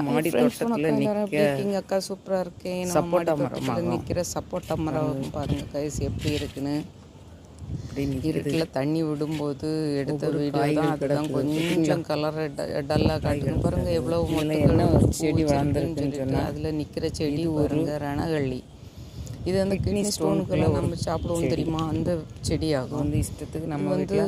மாடி தோட்டத்தில் எப்படி இருக்கீங்க அக்கா? சூப்பராக இருக்கேன். நம்ம மாடி தோட்டத்தில் நிற்கிற சப்போட்டா மரம் பாருங்கள் கைஸ் எப்படி இருக்குன்னு. இருட்டில் தண்ணி விடும்போது எடுத்த வீடியோ தான். அதுதான் கொஞ்சம் கலர் டல்லாக காட்டுங்க. பாருங்கள் எவ்வளோ என்ன செடி வளர்ந்துருக்குன்னு சொன்னால் அதில் நிற்கிற செடி பாருங்க ரணகள்ளி. இது வந்து கிட்னி ஸ்டோனுக்கெல்லாம் நம்ம சாப்பிடுவோம் தெரியுமா, அந்த செடி ஆகும். வந்து இஷ்டத்துக்கு நம்ம வந்து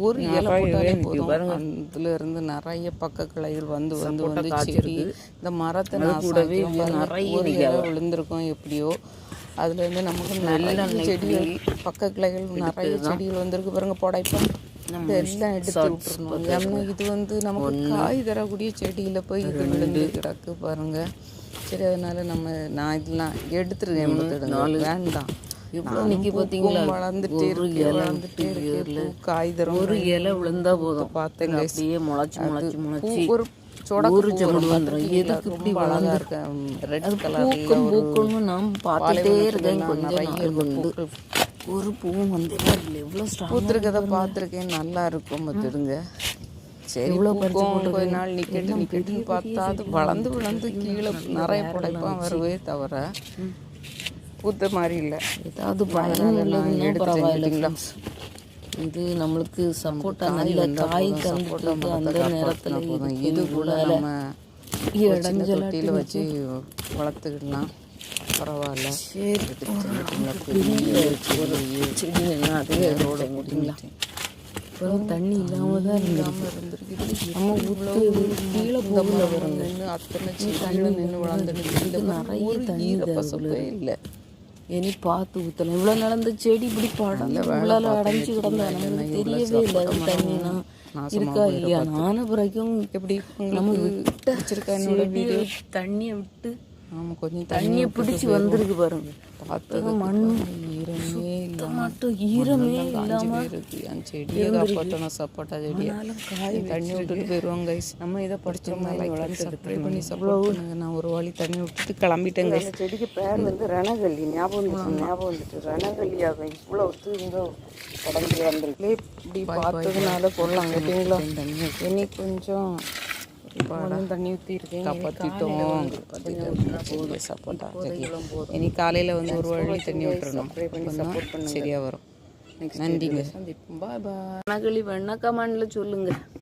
ஒரு இலை போட்டாலே போதும், அதுல இருந்து நிறைய பக்க கிளைகள் வந்து வந்து வந்து செடி இந்த மரத்தை கூடவே நிறைய இலை விழுந்திருக்கும் எப்படியோ. அதுல இருந்து நமக்கு நல்ல செடிகள் பக்க கிளைகள் நிறைய செடிகள் வந்திருக்கு பாருங்க. போடைப்பா இதெல்லாம் எடுத்து விட்டுருணும். ஏன்னா இது வந்து நமக்கு காய் தரக்கூடிய செடியில போய் இது விழுந்து கிடக்கு பாருங்க. சரி, அதனால நான் இதெல்லாம் எடுத்துருக்கேன், வேண்டாம். இவ்வளோ நிற்கி பார்த்தீங்களா, வளர்ந்துட்டே இருக்கு. காய் தரும் ஒரு இலை விழுந்தா போதும். பார்த்தேங்க அப்படியே முளைச்சி முளைச்சி முளைச்சி ஒரு ஊறுச்செடி வந்துடும். எதுக்கு இப்படி வளர்ந்துருக்கேன்? ரெட் கலர் பூக்கள்னு நாம் பார்த்துட்டே இருக்கேன். கொஞ்சம் கொண்டு ஒரு பூவும் வந்து எவ்வளோ பூத்துருக்கதை பார்த்துருக்கேன். நல்லா இருக்கும் பார்த்துடுங்க. சரி, இவ்வளோ கொஞ்ச நாள் நிக்கெட்டுன்னு பார்த்தா அது வளர்ந்து விழுந்து கீழே நிறைய புடைப்பான் வருவே தவிர பூத்த மாதிரி இல்லை. ஏதாவது பயனுள்ளதுன்னா பரவாயில்ல. இது நம்மளுக்கு சப்போட்டா நல்ல காய் தந்துட்டு அந்த நேரத்தில் இது கூட நம்ம தொட்டியில் வச்சு வளர்த்துக்கிடலாம், பரவாயில்ல. சரி, செடி என்ன அதுவே ரோட முடிங்களா? தண்ணி இல்லாமல் தான் இருந்திருக்கு. நம்ம கீழே போகல வருங்க. அத்தனை செடியில் நின்று வளர்ந்துட்டு நிறைய தண்ணி இல்லை. இனி பார்த்து ஊற்றலாம். இவ்வளோ நடந்த செடி இப்படி படம் உள்ளால அடைஞ்சு கிடந்தா நமக்கு தெரியவே இல்லை. தண்ணினா இருக்கா இல்லையா? நானும் பிறக்கும் எப்படி நம்ம விட்ட செடியை தண்ணியை விட்டு கொஞ்சம் தண்ணியை பிடிச்சி வந்திருக்கு பாருங்க. பார்த்தது மண் ஈரமே மட்டும் ஈரமே இல்லாம இருக்கு. அந்த செடியை காப்பாற்றணும், சப்போட்டா செடியை. காய் தண்ணி விட்டுட்டு போயிடுவாங்க கைஸ். நம்ம இதை படிச்சோம்னால வளர்த்து பண்ணி சப்போர்ட். நான் ஒரு வழி தண்ணி விட்டுட்டு கிளம்பிட்டேன் கைஸ். செடிக்கு பேர் வந்து ரணகள்ளி. ஞாபகம் வந்துட்டு ரணகள்ளியாக இவ்வளோ இங்கே உடம்பு வந்திருக்கு. இப்படி பார்த்ததுனால போடலாம் கேட்டீங்களா? இனி கொஞ்சம் தண்ணி ஊற்றி இருக்கேன், காப்பாற்றிட்டோம். சப்போட்டா இனி காலையில் வந்து ஒரு வழி தண்ணி விட்டுறணும், சப்போர்ட் பண்ண சரியாக வரும். நன்றிங்க. சந்திப்போம். பாய் பாய். ரணகள்ளி வேணா கமெண்ட்ல சொல்லுங்க.